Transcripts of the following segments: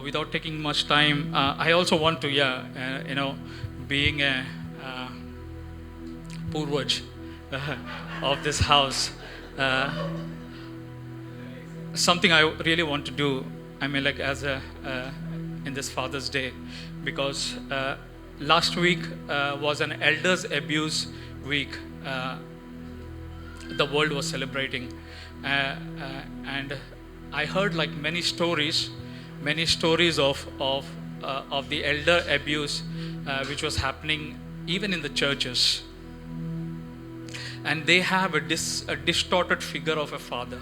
without taking much time, I also want to, being a purvaj of this house, something I really want to do. I mean, like as a in this Father's Day, because last week was an elders abuse week. The world was celebrating, and I heard like many stories of the elder abuse which was happening even in the churches, and they have a distorted figure of a father,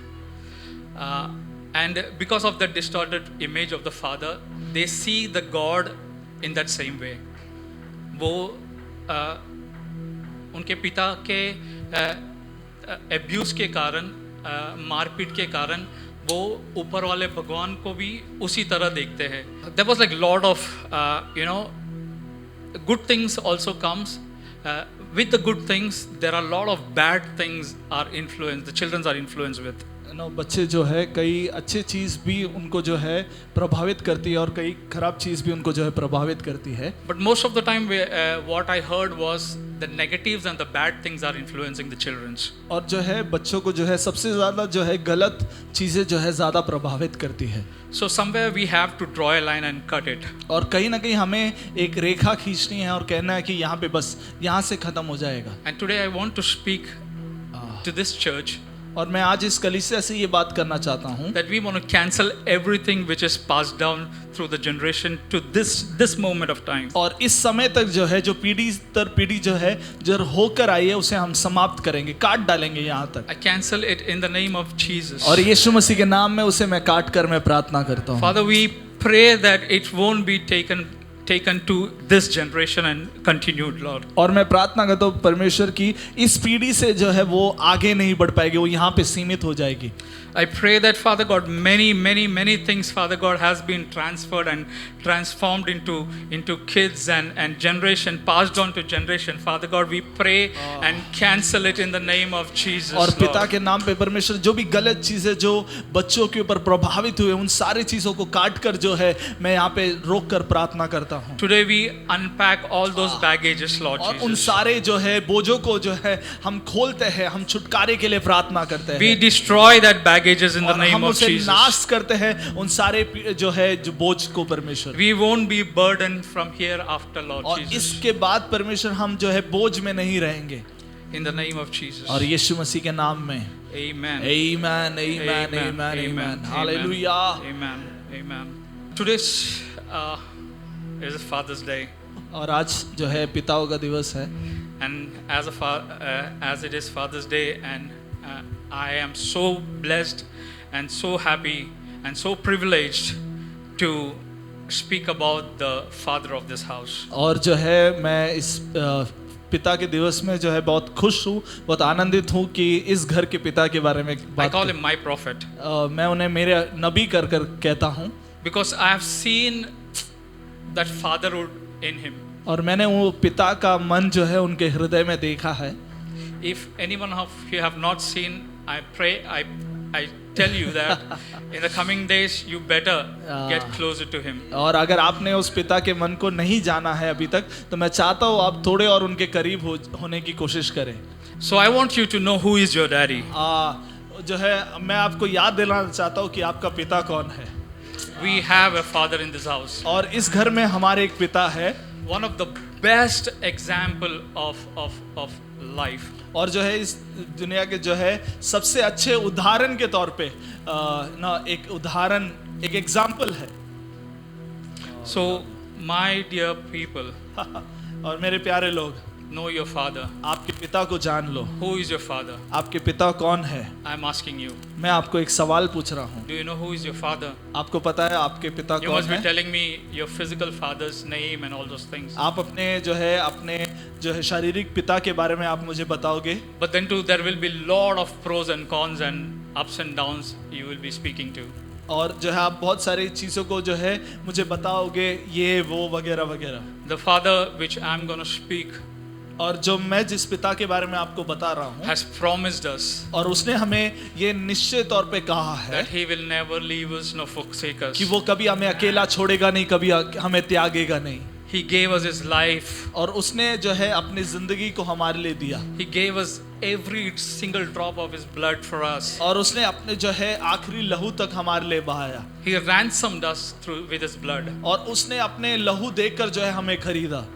and because of that distorted image of the father, they see the God in that same way. वो उनके पिता के abuse के कारण, मारपीट के कारण, वो ऊपर वाले भगवान को भी उसी तरह देखते हैं. There was like lot of good things also comes. With the good things, there are a lot of bad things are influenced. The children are influenced with. बच्चे जो है कई अच्छी चीज़ भी उनको जो है प्रभावित करती है और कई खराब चीज़ भी उनको जो है प्रभावित करती है. But most of the time, what I heard was the negatives and the bad things are influencing the children. और जो है बच्चों को जो है सबसे ज़्यादा जो है गलत चीज़ें जो है ज़्यादा प्रभावित करती है. So somewhere we have to draw a line and cut it. और कहीं ना कहीं हमें एक रेखा खींचनी है और कहना है कि यहाँ पे बस यहाँ से ख़त्म हो जाएगा. And today I want to speak to this church. और मैं आज इस कलीसिया से ये बात करना चाहता हूँ that we want to cancel everything which is passed down through the generation to this moment of time. और इस समय तक जो है जो पीढ़ी दर पीढ़ी जो है जो होकर आई है उसे हम समाप्त करेंगे, काट डालेंगे यहाँ तक. I cancel it in the name of Jesus. और यीशु मसीह के नाम में उसे मैं काट कर मैं प्रार्थना करता हूँ. Father, we pray that it won't be taken to this generation and continued, Lord. और मैं प्रार्थना करता हूँ परमेश्वर की इस पीढ़ी से जो है वो आगे नहीं बढ़ पाएगी, वो यहाँ पे सीमित हो जाएगी. I pray that Father God, many things, Father God, has been transferred and transformed into kids and generation, passed on to generation. Father God, we pray and cancel it in the name of Jesus. और पिता के नाम पे परमेश्वर जो भी गलत चीजें जो बच्चों के ऊपर प्रभावित हुए उन सारी चीजों को काट कर जो है मैं यहाँ पे रोक कर प्रार्थना करता हूँ. Today we unpack all those baggages, Lord और Jesus. उन सारे जो है बोझों को जो है हम खोलते हैं, हम छुटकारे के लिए प्रार्थना करते हैं. We destroy that baggages in the name हम of उसे Jesus. नाश करते हैं उन सारे जो है जो बोझ को परमेश्वर. We won't be burdened from here after, Lord और Jesus. इसके बाद परमेश्वर हम जो है बोझ में नहीं रहेंगे. In the name of Jesus. और यीशु मसीह के नाम में. Amen. Amen, amen, amen, amen. Hallelujah. Amen. Amen. Today's is Father's Day. और आज जो है पिताओं का दिवस है. And as it is Father's Day, and I am so blessed and so happy and so privileged to speak about the father of this house. और जो है मैं इस पिता के दिवस में जो है बहुत खुश हूँ, बहुत आनंदित हूँ कि इस घर के पिता के बारे में I call him my prophet. मैं उन्हें मेरे नबी कर कहता हूँ. Because I have seen that fatherhood in him. और मैंने वो पिता का मन जो है उनके हृदय में देखा है. If anyone of you have not seen, I pray, I tell you that in the coming days you better get closer to him. और अगर आपने उस पिता के मन को नहीं जाना है अभी तक, तो मैं चाहता हूँ आप थोड़े और उनके करीब होने की कोशिश करें. So I want you to know who is your daddy. जो है मैं आपको याद दिलाना चाहता हूँ कि आपका पिता कौन है. We have a father in this house. और इस घर में हमारे एक पिता है. One of the best example of life. और जो है इस दुनिया के जो है सबसे अच्छे उदाहरण के तौर पे ना एक उदाहरण एक एग्जाम्पल है. So my dear people, और मेरे प्यारे लोग, know your father. आपके पिता को जान लो. Who is your father? आपके पिता कौन है? I am asking you. मैं आपको एक सवाल पूछ रहा हूँ. Do you know who is your father? आपको पता है आपके पिता You कौन must be है? telling me your physical father's name and all those things. आप अपने जो है शारीरिक पिता के बारे में आप मुझे बताओगे. But then too there will be lot of pros and cons and ups and downs you will be speaking to. और जो है आप बहुत सारी चीज़ों को जो है मुझे बताओगे, ये वो वगैरह वगैरह. The father which I am going to speak और जो मैं जिस पिता के बारे में आपको बता रहा हूँ, has promised us और उसने हमें ये निश्चित तौर पे कहा है that He will never leave us nor forsake us. कि वो कभी हमें अकेला छोड़ेगा नहीं, कभी हमें त्यागेगा नहीं। He gave us His life. और उसने जो है अपनी जिंदगी को हमारे लिए दिया, He gave us every single drop of His blood for us. और उसने अपने जो है आखिरी लहू तक हमारे लिए बहाया, He ransomed us through with His blood. और उसने अपने लहू देकर जो है हमें खरीदा।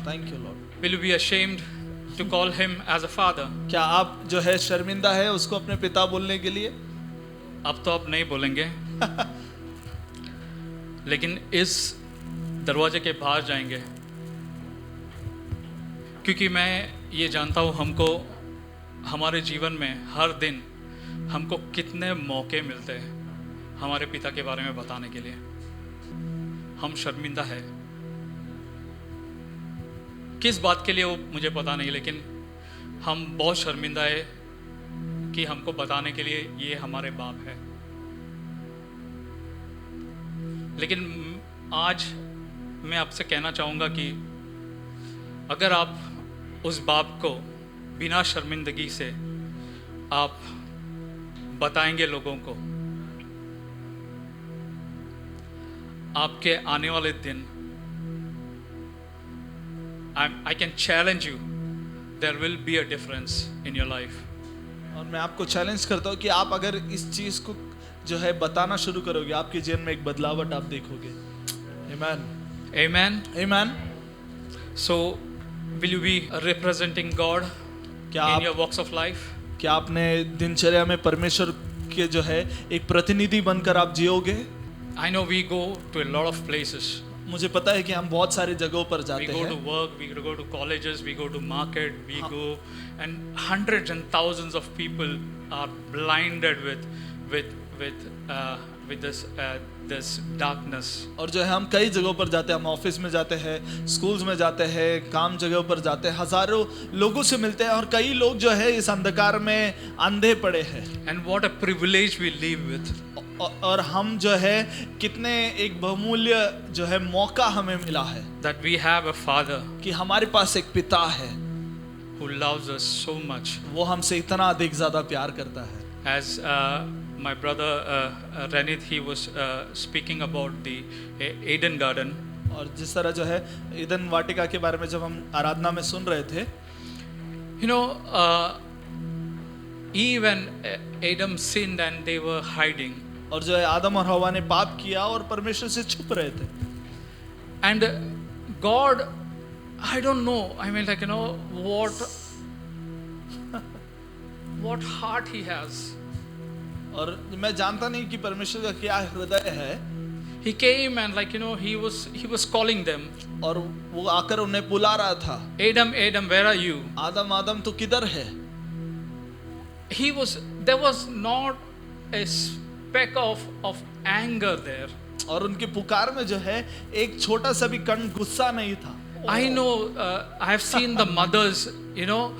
Thank you Lord. Will you be ashamed to call Him as a father? क्या आप जो है शर्मिंदा है उसको अपने पिता बोलने के लिए? अब तो आप नहीं बोलेंगे, लेकिन इस दरवाजे के बाहर जाएंगे, क्योंकि मैं ये जानता हूँ हमको हमारे जीवन में हर दिन हमको कितने मौके मिलते हैं हमारे पिता के बारे में बताने के लिए। हम शर्मिंदा है किस बात के लिए वो मुझे पता नहीं, लेकिन हम बहुत शर्मिंदा है कि हमको बताने के लिए ये हमारे बाप है। लेकिन आज मैं आपसे कहना चाहूँगा कि अगर आप उस बाप को बिना शर्मिंदगी से आप बताएंगे लोगों को, आपके आने वाले दिन, I can challenge you, there will be a difference in your life. और मैं आपको चैलेंज करता हूँ कि आप अगर इस चीज को जो है बताना शुरू करोगे, आपके जीवन में एक बदलावट आप देखोगे। Amen. Amen. Amen. So, will you be representing God क्या in आप your walks of life? क्या आपने दिनचर्या में परमेश्वर के जो है एक प्रतिनिधि बनकर आप जियोगे? I know we go to a lot of places. मुझे पता है कि हम बहुत सारी जगहों पर We जाते go to हैं, work, we go to colleges, we go to market, we go, and hundreds and thousands of people are blinded with this darkness. और जो है हम कई जगहों पर जाते हैं, हम ऑफिस में जाते हैं, स्कूल्स में जाते हैं, काम जगहों पर जाते हैं, हजारों लोगों से मिलते हैं, और कई लोग जो है इस अंधकार में अंधे पड़े हैं। And what a privilege we live with. और हम जो है कितने एक बहुमूल्य जो है मौका हमें मिला है That we have a father कि हमारे पास एक पिता है who loves us so much. वो हमसे इतना अधिक ज्यादा प्यार करता है। As my brother Renith, he was speaking about the Eden Garden. और जिस तरह जो है ईदन वाटिका के बारे में जब हम आराधना में सुन रहे थे, You know, Eve and Adam sinned and they were hiding. और जो है आदम और हवा ने पाप किया और परमेश्वर से छुप रहे थे। And God, I don't know, I mean, like, you know, what heart He has. और मैं जानता नहीं कि परमेश्वर का क्या हृदय है। He came and, like, you know, he was calling them. और वो आकर उन्हें बुला रहा था, Adam, Adam, where are you? आदम आदम तू किधर है? There was not a speck of anger there. और उनकी पुकार में जो है एक छोटा सा भी कण गुस्सा नहीं था। I know, I have seen the mothers, you know,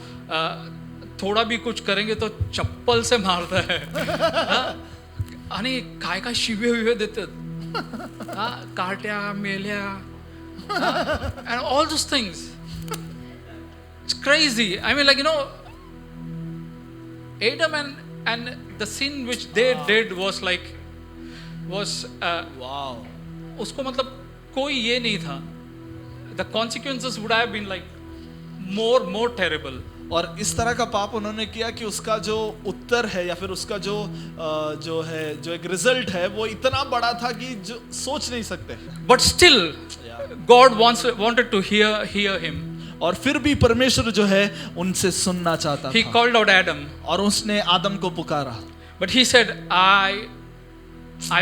थोड़ा भी कुछ करेंगे तो चप्पल से मारता है, आणि काय काय शिवे विवे देतात, काट्या मेल्या, and all those things. It's crazy. I mean, like, you know, Adam and the sin which they did was wow, उसको मतलब कोई ये नहीं था. The consequences would have been like more terrible. और इस तरह का पाप उन्होंने किया कि उसका जो उत्तर है या फिर उसका जो एक रिजल्ट है वो इतना बड़ा था कि जो सोच नहीं सकते। But still, God wanted to hear him. और फिर भी परमेश्वर जो है उनसे सुनना चाहता He था, called out Adam. और उसने आदम को पुकारा। But he said, I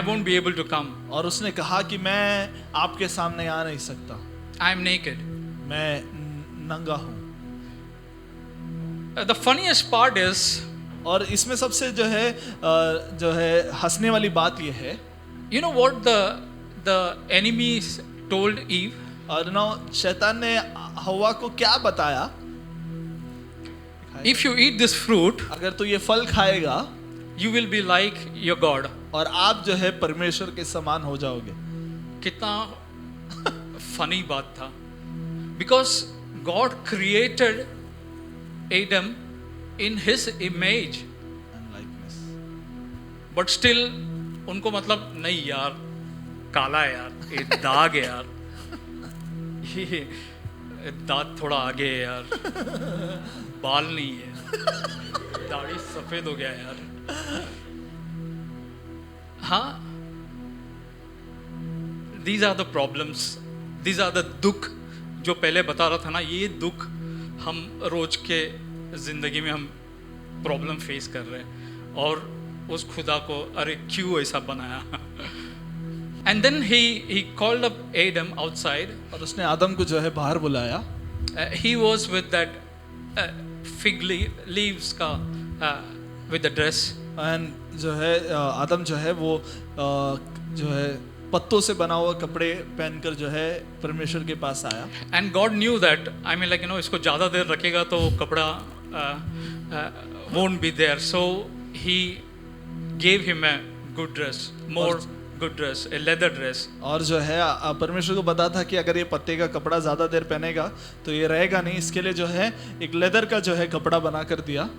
won't be able to come. और उसने कहा कि मैं आपके सामने आ नहीं सकता, I am naked. मैं नंगा हूँ। The funniest part is, और इसमें सबसे जो है हंसने वाली बात ये है, you know what the enemy told Eve? और शैतान ने हवा को क्या बताया? If you eat this fruit, अगर तू ये फल खाएगा you will be like your God. और आप जो है परमेश्वर के समान हो जाओगे। कितना funny बात था. because God created Adam in his image, and likeness. but still उनको मतलब नहीं यार, काला है यार, ये दाग है यार, ये दांत थोड़ा आगे है यार, बाल नहीं है, दाढ़ी सफेद हो गया यार. हाँ, these are the problems, these are the दुख जो पहले बता रहा था ना, ये दुख हम रोज के जिंदगी में हम प्रॉब्लम फेस कर रहे हैं, और उस खुदा को अरे क्यों ऐसा बनाया. And then he called up Adam outside. और उसने आदम को जो है बाहर बुलाया. He was with that fig leaves का with the dress. एंड जो है आदम जो है वो जो है पत्तों से बना हुआ कपड़े पहनकर जो है परमेश्वर के पास आया. And God knew that, I mean like इसको ज़्यादा देर रखेगा तो कपड़ा won't be there. So he gave him a good dress, more good dress, a leather dress. और जो है परमेश्वर को पता था कि अगर ये पत्ते का कपड़ा ज़्यादा देर पहनेगा तो ये रहेगा नहीं, इसके लिए जो है एक लेदर का जो है कपड़ा बना कर दिया.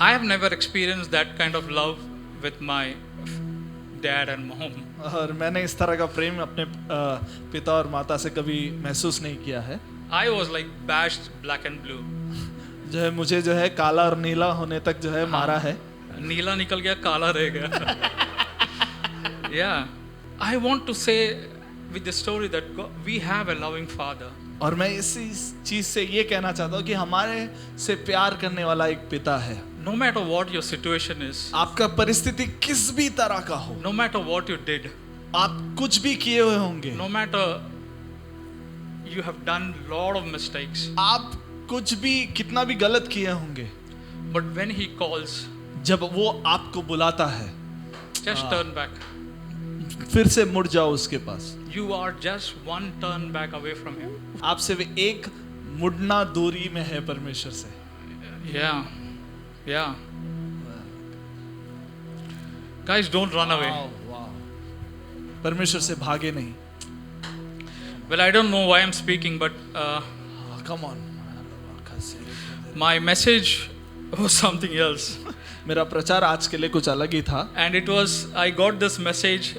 I have never experienced that kind of love with my dad and mom. और मैंने इस तरह का प्रेम अपने पिता और माता से कभी महसूस नहीं किया है. I was like bashed black and blue. जो है मुझे जो है काला और नीला होने तक जो है मारा है. नीला निकल गया, काला रह गया. Yeah, I want to say with the story that God, we have a loving father. और मैं इसी चीज से ये कहना चाहता हूँ कि हमारे से प्यार करने वाला एक पिता है. No matter what your situation is, आपका परिस्थिति किस भी तरह का हो, no matter what you did, आप कुछ भी किए हुए होंगे, no matter you have done lot of mistakes, आप कुछ भी कितना भी गलत किए होंगे, but when he calls, जब वो आपको बुलाता है just turn back. फिर से मुड़ जाओ उसके पास. You are just one turn back away from him. आप सिर्फ एक मुड़ना दूरी में है परमेश्वर से. Yeah, yeah. Guys, don't run away. वाह. परमेश्वर से भागे नहीं. Well, I don't know why I'm speaking, but Come on. my message was something else. मेरा प्रचार आज के लिए कुछ अलग ही था. And it was, I got this message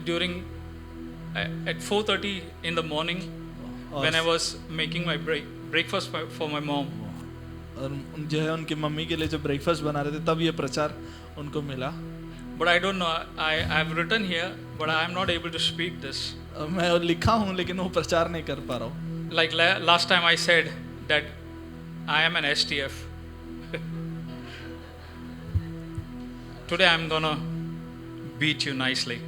during at 4:30 in the morning when I was making my breakfast for my mom. और जो है उनकी मम्मी के लिए जो ब्रेकफास्ट बना रहे थे तब ये प्रचार उनको मिला. But I don't know, I have written here, but I am not able to speak this. मैं लिखा हूँ लेकिन वो प्रचार नहीं कर पा रहा हूँ. Like last time I said that I am an STF. Today I'm gonna beat you nicely.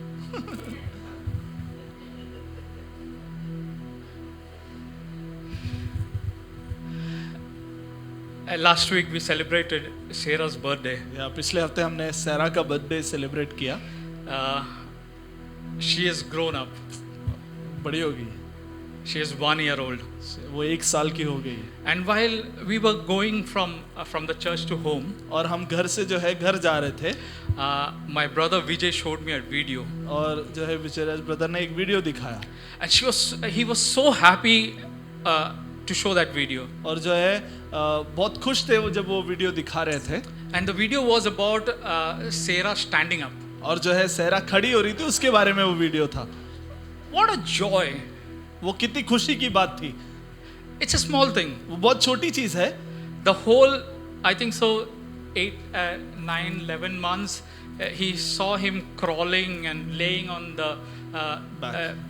Last week we celebrated Sarah's birthday. या पिछले हफ्ते हमने सैरा का बर्थडे सेलिब्रेट किया. She has grown up. बड़ी हो गई. She is 1 year old. वो 1 साल की हो गई. And while we were going from the church to home, और हम घर से जो है घर जा रहे थे. my brother Vijay showed me a video. और जो है विजयराज ब्रदर ने एक वीडियो दिखाया. And he was so happy to show that video. और जो है बहुत खुश थे वो जब वो वीडियो दिखा रहे थे. And the video was about Sarah standing up. और जो है सैरा खड़ी हो रही थी उसके बारे में वो वीडियो था. What a joy! वो कितनी खुशी की बात थी. It's a small thing. वो बहुत छोटी चीज है. The whole, I think so, 8, 9, 11 months, he saw him crawling and laying on the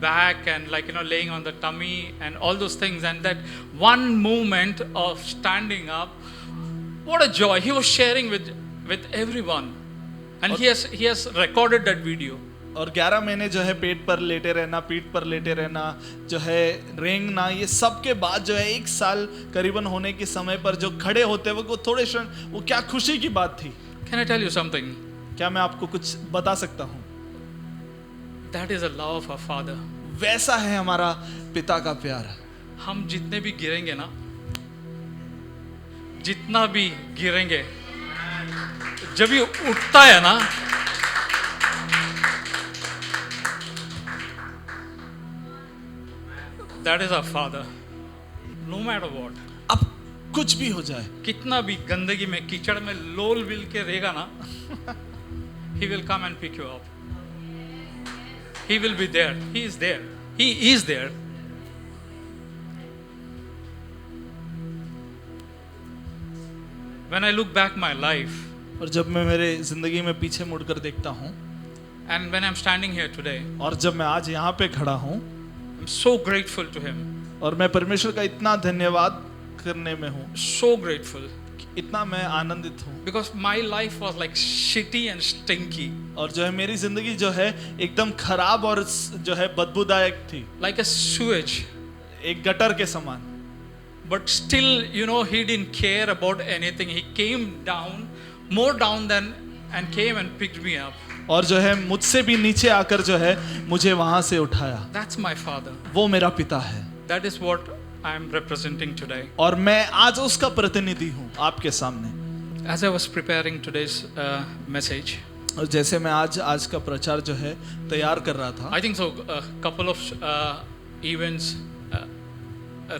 back and laying on the tummy and all those things, and that one moment of standing up, what a joy! He was sharing with everyone, and he has recorded that video. और 11 महीने जो है पेट पर लेटे रहना, पीठ पर लेटे रहना, जो है रेंगना, ये सब के बाद जो है 1 साल करीबन होने के समय पर जो खड़े होते हैं वो थोड़े क्षण, वो क्या खुशी की बात थी. Can I tell you something? क्या मैं आपको कुछ बता सकता हूँ? That is the love of our Father. वैसा है हमारा पिता का प्यार. हम जितने भी गिरेंगे ना, जितना भी गिरेंगे, जब ये उठता है ना, That is our Father. No matter what. अब कुछ भी हो जाए, कितना भी गंदगी में कीचड़ में लोल बिल के रहेगा ना, He will come and pick you up. He will be there. He is there. He is there. When I look back my life, और जब मैं मेरे जिंदगी में पीछे मुड़कर देखता हूँ, and when I'm standing here today, और जब मैं आज यहाँ पे खड़ा हूँ, I'm so grateful to Him. और मैं परमेश्वर का इतना धन्यवाद करने में हूँ, So grateful. इतना मैं आनंदित हूँ, Because my life was like shitty and stinky. और जो है मेरी जिंदगी जो है एकदम खराब और जो है बदबूदायक थी, Like a sewage. एक गटर के समान. But still, you know, He didn't care about anything. He came down, more down than, and came and picked me up. और जो है मुझसे भी नीचे आकर जो है मुझे वहां से उठाया. That's my Father. वो मेरा पिता है. That is what I am representing today. और मैं आज उसका प्रतिनिधि हूँ आपके सामने. As I was preparing today's message, और जैसे मैं आज का प्रचार जो है तैयार कर रहा था, I think so. A couple of events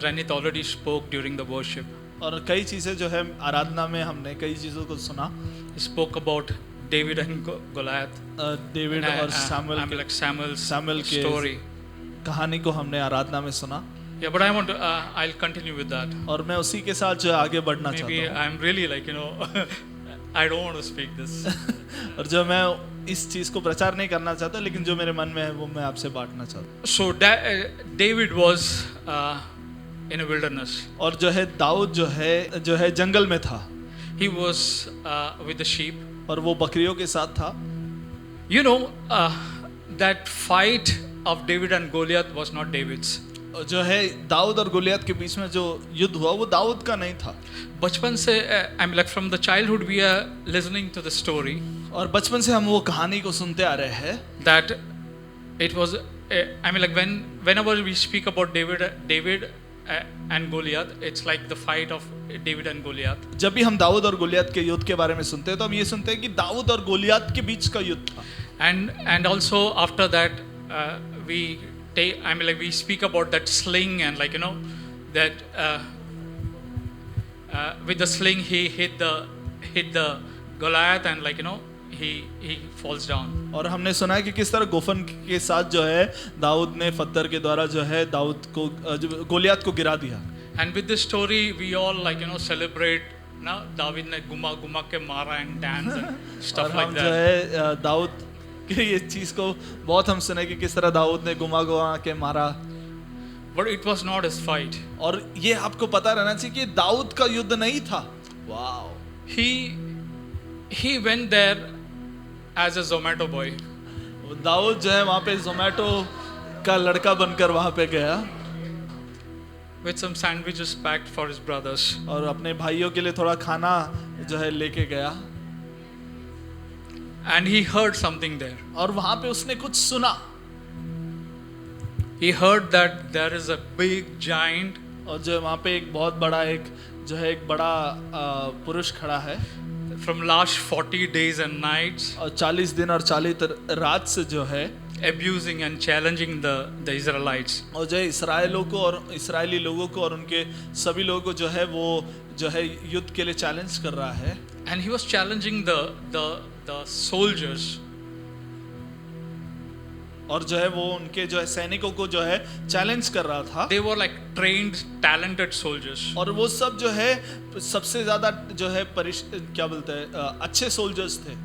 Ranit already spoke during the worship. और कई चीजें जो है आराधना में हमने कई चीजों को सुना. He spoke about David and Goliath. David और Samuel's के story. कहानी को हमने आराधना में सुना. Yeah, but I want to. I'll continue with that. और मैं उसी के साथ जो आगे बढ़ना Maybe चाहता I'm really like, you know, I don't want to speak this. हूँ. और जो मैं इस चीज को प्रचार नहीं करना चाहता, लेकिन जो मेरे मन में है वो मैं आपसे बांटना चाहता हूँ. So David was in a wilderness. और जो है दाऊद जो है जंगल में था. He was with the sheep. और वो बकरियों के साथ था. You know, that fight of David and Goliath was not David's. जो है दाऊद और गोलियत के बीच में जो युद्ध हुआ वो दाऊद का नहीं था. बचपन से I mean like from the childhood we are listening to the story. और बचपन से हम वो कहानी को सुनते आ रहे हैं. That it was I mean like whenever we speak about David and Goliath, it's like the fight of David and Goliath. जब भी हम दाऊद और गोलियत के युद्ध के बारे में सुनते हैं तो हम ये सुनते हैं कि दाऊद और गोलियत के बीच का युद्ध था. And also after that we I mean like we speak about that sling and like you know that with the sling he hit the Goliath and like you know he falls down. और हमने सुना है कि किस तरह गोफन के साथ जो है दाऊद ने पत्थर के द्वारा जो है दाऊद को गोलियत को गिरा दिया. And with this story we all like you know celebrate ना दाऊद ने घुमा के मारा and dance and stuff like जो that. है दाऊद कि ये चीज को बहुत हम सुने कि किस तरह दाऊद ने घुमा के मारा. But it was not his fight. और ये आपको पता रहना चाहिए कि दाऊद का युद्ध नहीं था. Wow. He went there as a Zomato boy. Dawood जो है वहाँ पे जोमेटो का लड़का बनकर वहाँ पे गया. With some sandwiches packed for his brothers. और अपने भाइयों के लिए थोड़ा खाना जो है लेके गया. And he heard something there. और वहाँ पे उसने कुछ सुना. He heard that there is a big giant. और जो वहाँ पे एक बहुत बड़ा एक बड़ा पुरुष खड़ा है. From last 40 days and nights. और 40 दिन और 40 रात से जो है abusing and challenging the Israelites. और जो इस्राएलियों को और इस्राएली लोगों को और उनके सभी लोगों को जो है वो जो है युद्ध के लिए चैलेंज कर रहा है. And he was challenging the soldiers. और जो है वो उनके जो है सैनिकों को जो है चैलेंज कर रहा था. They were like trained, talented soldiers. और वो सब जो है सबसे ज्यादा जो है क्या बोलते हैं अच्छे सोल्जर्स थे.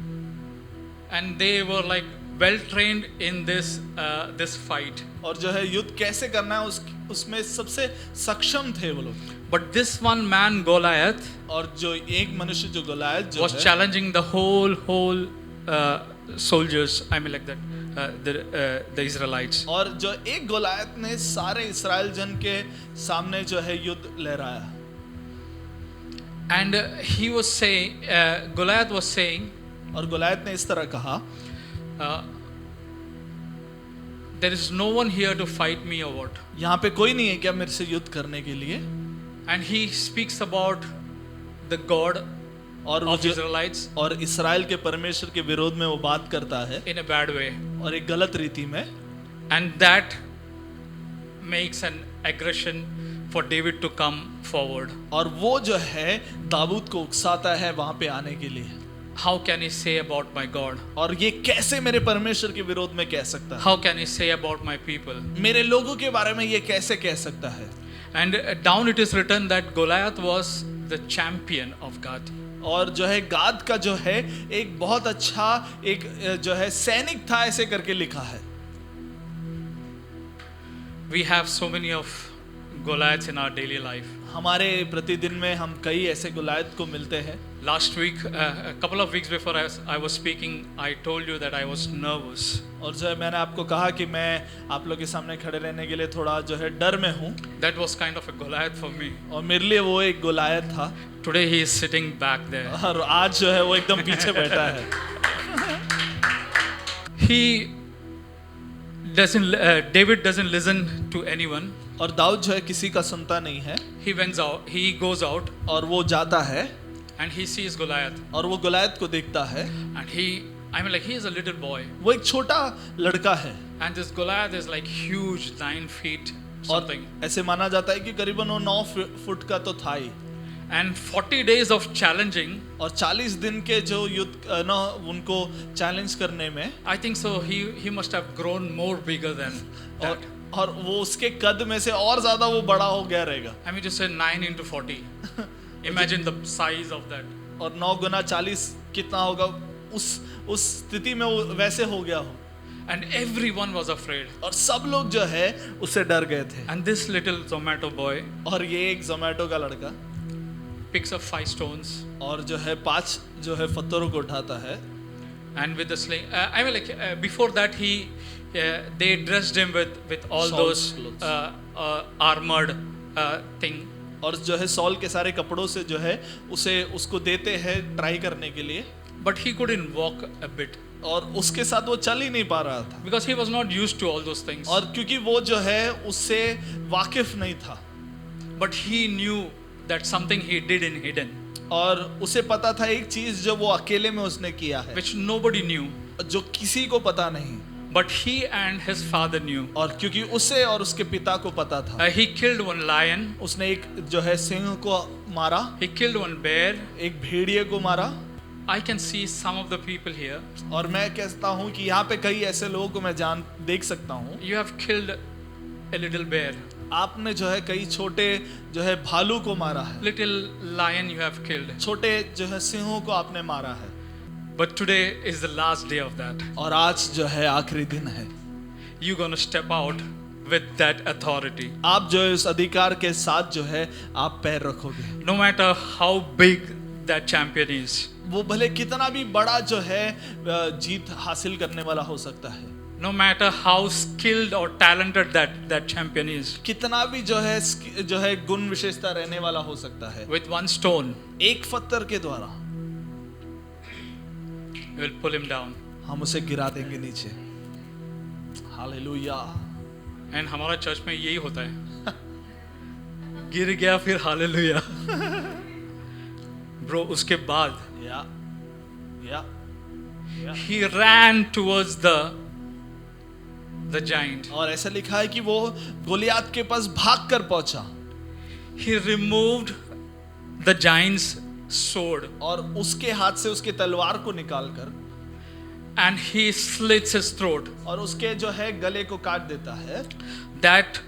And they were like well trained in this fight. और जो है युद्ध कैसे करना है उसमें सबसे सक्षम थे वो लोग. But this one man Goliath, और जो एक मनुष्य जो गोलियत जो was है challenging the whole soldiers. I mean like that the Israelites. और जो एक गोलियत ने सारे इस्राएल जन के सामने जो है युद्ध लहराया. And he was saying, Goliath was saying, और गोलियत ने इस तरह कहा, there is no one here to fight me or what. यहाँ पे कोई नहीं है क्या मेरे से युद्ध करने के लिए. And he speaks about the God और of Israelites और इस्राएल के परमेश्वर के विरोध में वो बात करता है in a bad way. और एक गलत रीति में. And that makes an aggression for David to come forward. और वो जो है दाऊद को उकसाता है वहां पे आने के लिए। How can he say about my God? और ये कैसे मेरे परमेश्वर के विरोध में कह सकता है? How can he say about my people? मेरे लोगों के बारे में ये कैसे कह सकता है? And down it is written that Goliath was the champion of God. और जो है गाद का जो है एक बहुत अच्छा एक जो है सैनिक था, ऐसे करके लिखा है। We have so many of Goliaths in our daily life. हमारे प्रतिदिन में हम कई ऐसे गुलायत को मिलते हैं। Last week, a couple of weeks before I was speaking, I told you that I was nervous. और जो है मैंने आपको कहा कि मैं आप लोग के सामने खड़े रहने के लिए थोड़ा जो है डर में हूँ। That was kind of a Goliath for me. और मेरे लिए वो एक गुलायत था। Today he is sitting back there. और आज जो है वो एकदम पीछे बैठा है। David doesn't listen to anyone. और दाऊद जो है किसी का सुनता नहीं है। He goes out और वो जाता है and he sees Goliath. और वो गुलायत को देखता है। And he is a little boy. वो एक छोटा लड़का है। And this Goliath is like huge, 9 feet और something. ऐसे माना जाता है कि करीबन वो 9 फुट का तो था ही। And 40 days of challenging. और 40 दिन के जो युद्ध ना उनको चैलेंज करने में I think so. He must have grown more bigger than that. और वो उसके कद में से और ज्यादा वो बड़ा हो गया रहेगा। I mean, just say 9 into 40. Imagine the size of that. और 9 गुना 40 कितना होगा? उस स्थिति में वो वैसे हो गया हो। And everyone was afraid. और सब लोग जो है उससे डर गए थे। And this little Zomato boy और ये एक जोमेटो का लड़का picks up 5 stones. और जो है 5 जो है पत्थरों को उठाता है। And with the sling, before that they dressed him with all Saul's those clothes. armored thing. और जो है सॉल के सारे कपड़ों से जो है उसको देते हैं ट्राई करने के लिए। But he couldn't walk a bit. और उसके साथ वो चल ही नहीं पा रहा था। Because he was not used to all those things. और क्योंकि वो जो है उससे वाकिफ नहीं था। But he knew that something he did in hidden. और उसे पता था एक चीज जो वो अकेले में उसने किया है, Which nobody knew. जो किसी को पता नहीं। But he and his father knew. और क्योंकि उसे और उसके पिता को पता था। He killed one lion. उसने एक जो है सिंह को मारा। He killed one bear. एक भेड़िए को मारा। I can see some of the people here. और मैं कहता हूँ कि यहाँ पे कई ऐसे लोगों को मैं देख सकता हूँ। You have killed a little bear. आपने जो है कई छोटे जो है भालू को मारा है। Little lion you have killed. छोटे जो है सिंहों को आपने मारा है। But today is the last day of that. और आज जो है आखिरी दिन है। You're gonna step out with that authority. आप जो है उस अधिकार के साथ जो है आप पैर रखोगे। No matter how big that champion is. वो भले कितना भी बड़ा जो है जीत हासिल करने वाला हो सकता है। No matter how skilled or talented that champion is. कितना भी जो है गुण विशेषता रहने वाला हो सकता है। With one stone, एक पत्थर के द्वारा you will pull him down. हम उसे गिरा देंगे नीचे। हालेलुया। And हमारा चर्च में यही होता है। गिर गया फिर हालेलुया। Bro, उसके बाद या he ran towards the giant. और ऐसा लिखा है कि वो गोलियात के पास भाग कर पहुंचा। He removed the giant's sword. और उसके हाथ से उसके तलवार को निकालकर And he slits his throat. और उसके जो है गले को काट देता है। That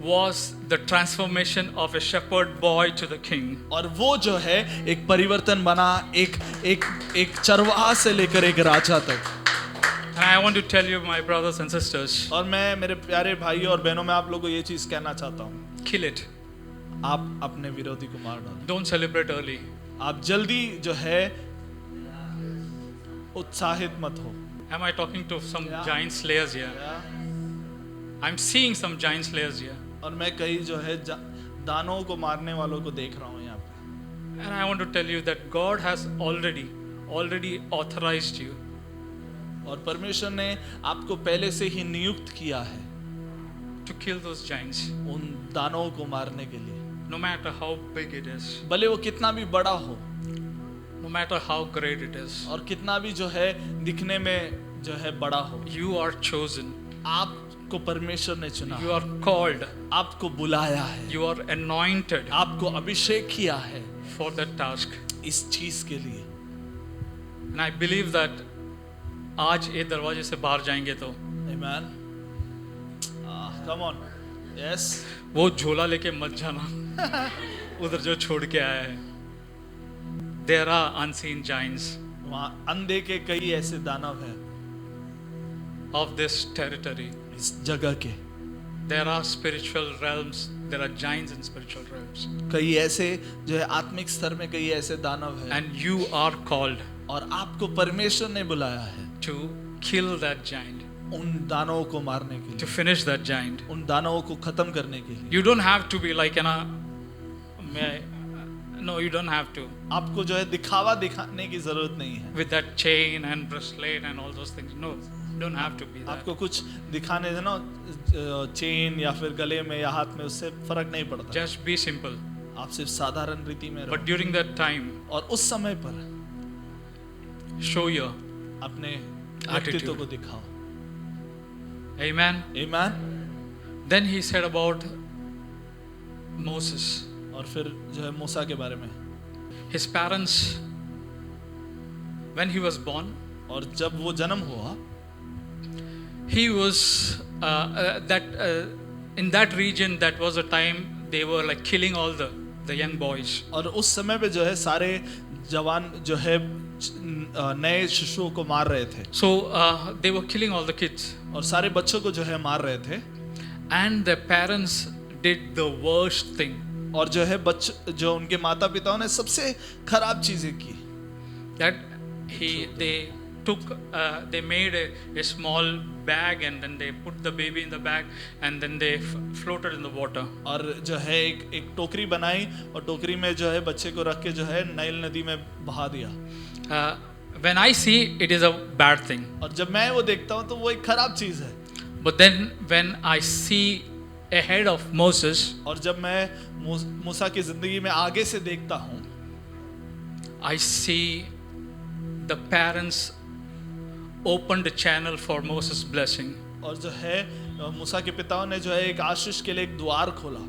was the transformation of a shepherd boy to the king. और वो जो है एक परिवर्तन बना एक चरवाहा से लेकर एक राजा तक। And I want to tell you, my brothers and sisters, और मैं मेरे प्यारे भाई और बहनों में आप लोगों को ये चीज कहना चाहता हूँ। kill it. आप अपने विरोधी को मार डालो। Don't celebrate early. आप जल्दी जो है उत्साहित मत हो। Am I talking to some Yeah. giant slayers here? I'm seeing some giant slayers here. और मैं कई जो है दानों को मारने वालों को देख रहा हूँ यहाँ पे। And I want to tell you that God has already authorized you और परमेश्वर ने आपको पहले से ही नियुक्त किया है to kill those giants, उन दानों को मारने के लिए। no matter how big it is, भले वो कितना भी बड़ा हो no matter how great it is. और कितना भी जो है दिखने में जो है बड़ा हो। You are chosen. आप आपको परमेश्वर ने चुना, you are called, आपको बुलाया है, you are anointed आपको अभिषेक किया है for that task. इस चीज के लिए। And I believe that आज ये दरवाजे से बाहर जाएंगे तो Amen. Come on. Yes. वो झोला लेके मत जाना उधर जो छोड़ के आया है। There are unseen giants वहाँ अंधे के कई ऐसे दानव हैं of this territory. इस जगह के, There are spiritual realms. There are giants in spiritual realms. कई ऐसे जो है आत्मिक स्तर में कई ऐसे दानव हैं, And you are called और आपको परमेश्वर ने बुलाया है to kill that giant, उन दानवों को मारने के to लिए, finish that giant. उन दानवों को खत्म करने के लिए। You don't have to be like, no, you don't have to. आपको जो है दिखावा दिखाने की जरूरत नहीं है, With that chain and bracelet and all those things. No, you don't have to be that. आपको कुछ दिखाने से ना चेन या फिर गले में या हाथ में, उससे फर्क नहीं पड़ता। Just be simple. आप सिर्फ साधारण रीति में But रहो, during that time, और उस समय पर show your अपने Attitude. व्यक्तित्व को दिखाओ। Amen. Amen. Then he said about Moses. और फिर जो है मूसा के बारे में, His parents, when he was born, और जब वो जन्म हुआ, he was in that region. That was a time they were like killing all the young boys. और उस समय पे जो है सारे जवान जो है नए शिशुओं को मार रहे थे, So they were killing all the kids, और सारे बच्चों को जो है मार रहे थे, and the parents did the worst thing. और जो है जो उनके माता पिताओं ने सबसे खराब चीजें की, That they made a small bag, and then they put the baby in the bag, and then they floated in the water. और जो है एक टोकरी बनाई, और टोकरी में जो है बच्चे को रख के जो है नाइल नदी में बहा दिया। When I see, it is a bad thing. और जब मैं वो देखता हूँ तो वो एक खराब चीज है, But then when I see ahead of Moses, और जब मैं मूसा की जिंदगी में आगे से देखता हूँ, I see the parents opened a channel for Moses' blessing. और जो है मूसा के पिताओं ने जो है एक आशीष के लिए एक द्वार खोला,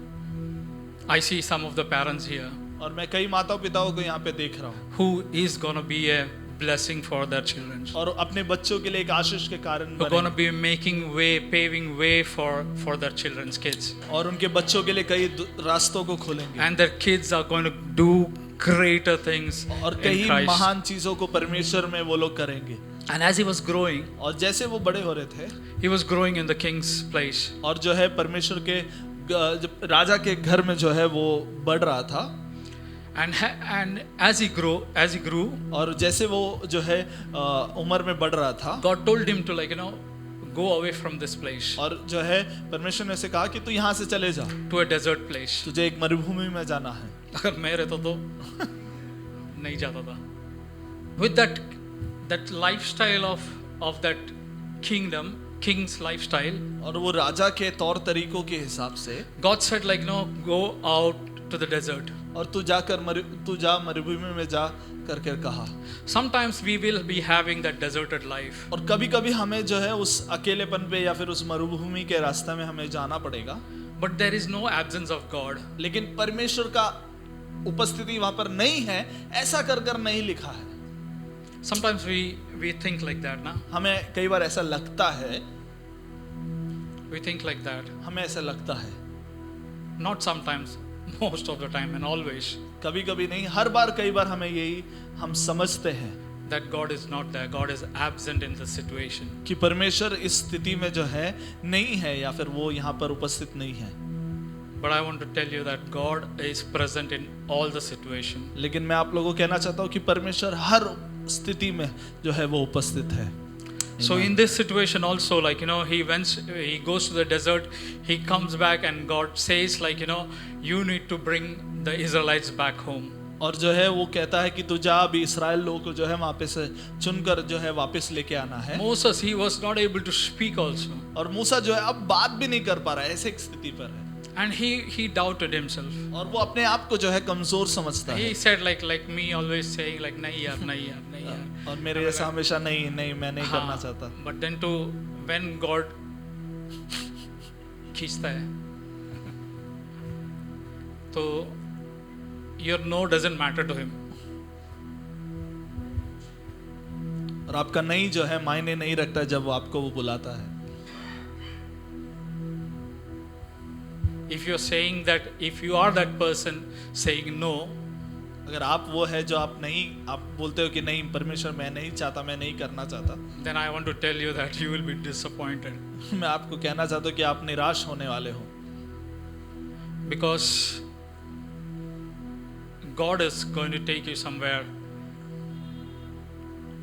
I see some of the parents here और मैं कई माता पिताओं को यहाँ पे देख रहा हूँ, who is going to be a blessing for their children. और अपने बच्चों के लिए एक आशीष के कारण Who are going to बने, be making way, paving way for their children's kids. और उनके बच्चों के लिए कई रास्तों को खोलेंगे, And their kids are going to do greater things और in कई Christ. महान चीजों को परमेश्वर में वो लोग करेंगे। And as he was growing, और जैसे वो बड़े हो रहे थे, he was growing in the king's place. और जो है परमेश्वर के राजा के घर में जो है वो बढ़ रहा था, And as he grew, और जैसे वो जो है उम्र में बढ़ रहा था, God told him to go away from this place और जो है परमेश्वर ने उसे कहा कि तू यहाँ से चले जा, to a desert place. तुझे एक मरुभूमि में जाना है। अगर मैं रहता तो नहीं जाता था. With that lifestyle of that king's lifestyle, और वो राजा के तौर तरीकों के हिसाब से God said go out to the desert. और तू जा मरुभूमि में जा करके कहा। Sometimes we will be having that deserted life. और कभी कभी हमें जो है उस अकेलेपन पे या फिर उस मरुभूमि के रास्ते में हमें जाना पड़ेगा, But there is no absence of God. लेकिन परमेश्वर का उपस्थिति वहां पर नहीं है, ऐसा कर नहीं लिखा है। Sometimes we think like that, na? हमें कई बार ऐसा लगता है, We think like that. हमें ऐसा लगता है, Not sometimes, most of the time and always, कभी कभी नहीं, हर बार कई बार हमें यही हम समझते हैं that God is not there. God is absent in the situation. कि परमेश्वर इस स्थिति में जो है नहीं है, या फिर वो यहाँ पर उपस्थित नहीं है। But I want to tell you that God is present in all the situation. लेकिन मैं आप लोगों को कहना चाहता हूँ कि परमेश्वर हर स्थिति में जो है वो उपस्थित है। So in this situation also, he goes to the desert, he comes back, and God says, you need to bring the Israelites back home. और जो है वो कहता है कि तू जा, अभी इस्राएल लोगों को जो है वापस चुनकर जो है वापस लेके आना है। Moses, he was not able to speak also. और मूसा जो है अब बात भी नहीं कर पा रहा है, ऐसे एक स्थिति पर है। And he doubted himself. और वो अपने आप को जो है कमजोर समझता है। He said like me always saying नहीं यार। और मेरे जैसा हमेशा नहीं मैं नहीं करना चाहता। But then when God खींचता है तो your no doesn't matter to him. और आपका नहीं जो है मायने नहीं रखता जब वो आपको वो बुलाता है. If you're saying that, if you are that person saying no, अगर आप वो है जो आप बोलते हो कि नहीं परमेश्वर मैं नहीं चाहता, मैं नहीं करना चाहता, then I want to tell you that you will be disappointed. मैं आपको कहना चाहता हूँ कि आप निराश होने वाले हो. Because God is going to take you somewhere,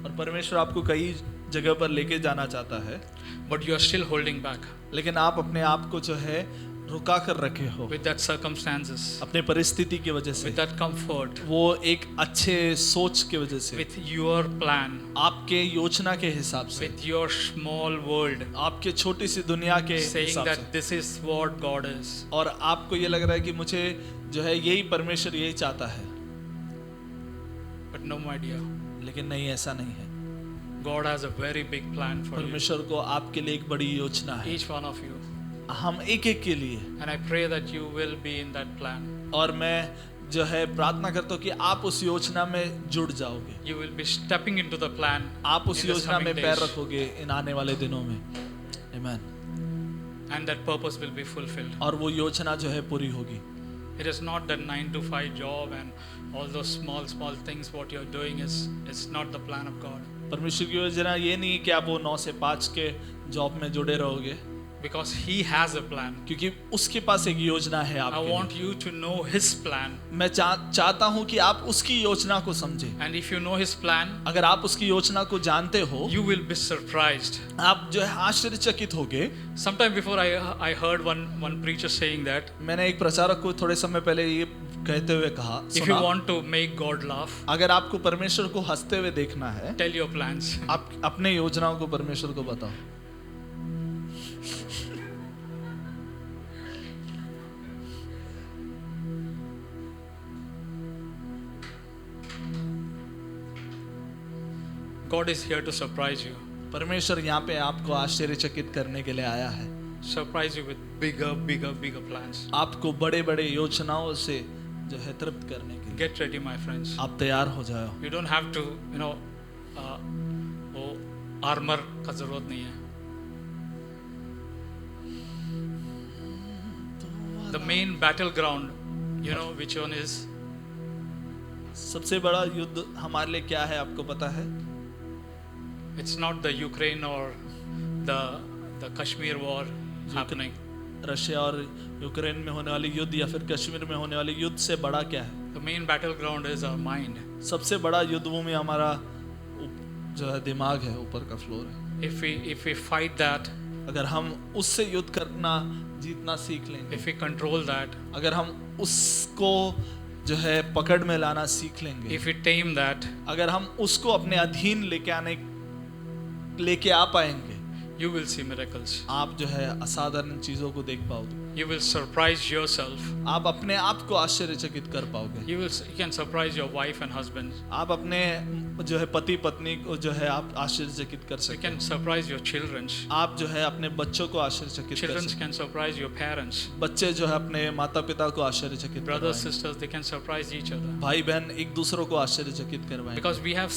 और परमेश्वर आपको कई जगह पर लेके जाना चाहता है, but you are still holding back लेकिन आप अपने आप को जो है रुका कर रखे हो with that circumstances, अपने परिस्थिति की वजह से, with that comfort, वो एक अच्छे सोच की वजह से, with your plan, आपके योजना के हिसाब से, with your small world, आपके छोटी सी दुनिया के saying हिसाब that से, this is what God is. और आपको ये लग रहा है कि मुझे जो है यही परमेश्वर यही चाहता है, But no, my dear, लेकिन नहीं, ऐसा नहीं है. God has a very big plan for you, परमेश्वर को आपके लिए एक बड़ी योजना है, each one of you. हम एक एक के लिए. And I pray that you will be in that plan. और मैं जो है प्रार्थना करता हूँ कि आप उस योजना में जुड़ जाओगे, You will be stepping into the plan आप उस in the योजना में coming पैर days, रखोगे इन आने वाले दिनों में. आमीन. and that purpose will be fulfilled. और वो योजना जो है पूरी होगी. It is not that 9 to 5 job and all those small things what you are doing is not the plan of God. परमेश्वर की योजना ये नहीं है कि आप वो 9 से 5 के जॉब में जुड़े रहोगे, Because He has a plan. क्योंकि उसके पास एक योजना है I आपके want लिए. you to know His plan. मैं चाहता हूँ कि आप उसकी योजना को समझें. And if you know His plan, अगर आप उसकी योजना को जानते हो, you will be surprised. आप जो है आश्चर्यचकित होगे. Sometime before I heard one preacher saying that मैंने एक प्रचारक को थोड़े समय पहले ये कहते हुए कहा, if you सुना, want to make God laugh, अगर आपको परमेश्वर को हंसते हुए देखना है, tell your plans. आप अपने योजनाओं को परमेश्वर को बताओ. God is here to surprise you. परमेश्वर यहाँ पे आपको आश्चर्यचकित करने के लिए आया है. Surprise you with bigger plans. आपको बड़े बड़े योजनाओं से जो है तृप्त करने के लिए. Get ready, my friends. आप तैयार हो जाओ. You don't have to, वो armor का जरूरत नहीं है. The main battleground, which one is? सबसे बड़ा युद्ध हमारे लिए क्या है आपको पता है? It's not the Ukraine or the Kashmir war happening. Russia और यूक्रेन में होने वाली युद्ध या फिर कश्मीर में होने वाली युद्ध से बड़ा क्या है? The main battleground is our mind. सबसे बड़ा युद्ध भूमि हमारा जो है दिमाग है, ऊपर का फ्लोर है. If we fight that, अगर हम उससे युद्ध करना जीतना सीख लेंगे, if we control that, अगर हम उसको जो है पकड़ में लाना सीख लेंगे, if we tame that, अगर हम उसको अपने अधीन लेके आ पाएंगे, you will see miracles. आप जो है असाधारण चीजों को देख पाओगे. You will surprise yourself. आप अपने आप को आश्चर्यचकित कर पाओगे. You can surprise your wife and husband. आप अपने जो है पति पत्नी को जो है आप आश्चर्यचकित कर You सकते can हैं. surprise your children. आप जो है अपने बच्चों को आश्चर्यचकित कर Children सकते हैं. can surprise your parents. बच्चे जो है अपने माता पिता को आश्चर्यचकित Brothers, करवाएंगे. sisters, they can surprise each other. भाई बहन एक दूसरों को आश्चर्यचकित करवाएंगे. Because we have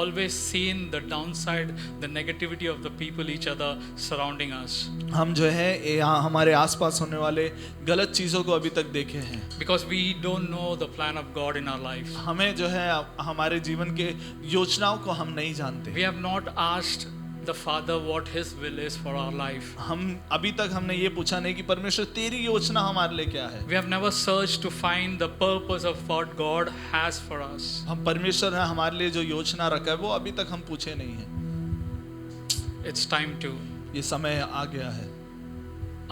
always seen the downside, the negativity of the people, each other surrounding us. हम जो है यहाँ हमारे आसपास होने वाले गलत चीजों को अभी तक देखे हैं. Because we don't know the plan of God in our life. हमें जो है हमारे जीवन के योजनाओं को हम नहीं जानते. We have not asked the Father what His will is for our life. हम अभी तक हमने ये पूछा नहीं कि परमेश्वर तेरी योजना हमारे लिए क्या है. We have never searched to find the purpose of what God has for us. हम परमेश्वर ने हमारे लिए जो योजना रखा है वो अभी तक हम पूछे नहीं हैं. It's time to ये समय आ गया है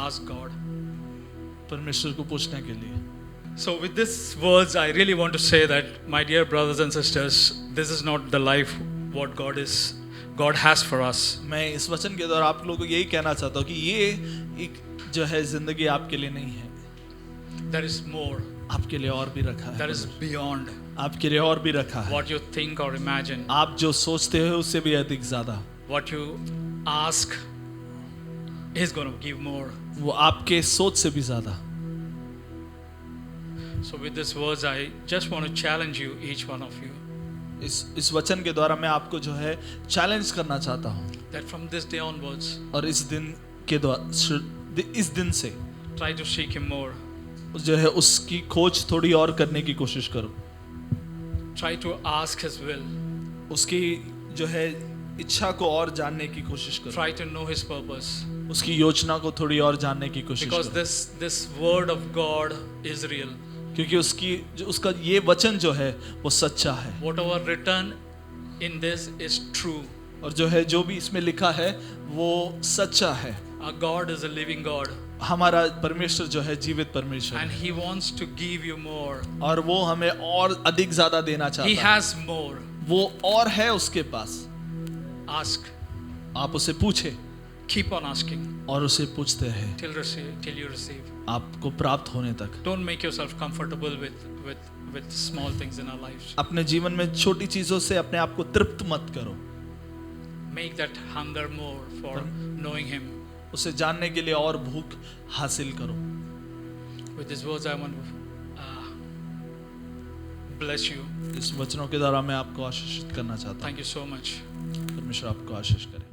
ask God. परमेश्वर को पूछने के लिए. So with these words, I really want to say that, my dear brothers and sisters, this is not the life what God has for us. मैं इस वचन के द्वारा आप लोगों को यही कहना चाहता हूँ कि ये एक जो है जिंदगी आपके लिए नहीं है. There is more. आपके लिए और भी रखा है. There is beyond आपके लिए और भी रखा है. what you think or imagine. आप जो सोचते हो उससे भी अधिक ज्यादा. What you ask, He's going to give more. वो आपके सोच से भी ज्यादा। So with these words, I just want to challenge you, each one of you, इस वचन के द्वारा मैं आपको जो है चैलेंज करना चाहता हूँ, that from this day onwards, और इस दिन के द्वारा, इस दिन से try to seek Him more. जो है उसकी खोज थोड़ी और करने की कोशिश करो, Try to ask His will. उसकी जो है इच्छा को और जानने की कोशिश करो, Try to know His purpose. उसकी योजना को थोड़ी और जानने की कोशिश Because करो, this word of God is real. क्योंकि उसका ये वचन जो है वो सच्चा है, Whatever written in this is true. और जो है जो भी इसमें लिखा है वो सच्चा है। Our God is a living God, हमारा परमेश्वर जो है जीवित परमेश्वर and है, He wants to give you more. और वो हमें और अधिक ज्यादा देना He चाहता है, has more. वो और है उसके पास। Ask. आप उसे पूछे Keep on asking और उसे पूछते रहे till you receive. आपको प्राप्त होने तक। Don't make yourself comfortable with small things in our lives. अपने जीवन में छोटी चीजों से अपने आप को तृप्त मत करो, Make that hunger more for knowing Him. उसे जानने के लिए और भूख हासिल करो। With these words, I want to bless you. इस वचनों के द्वारा मैं आपको आशीषित करना चाहता हूँ। Thank you so much. परमेश्वर आपको आशीष करे।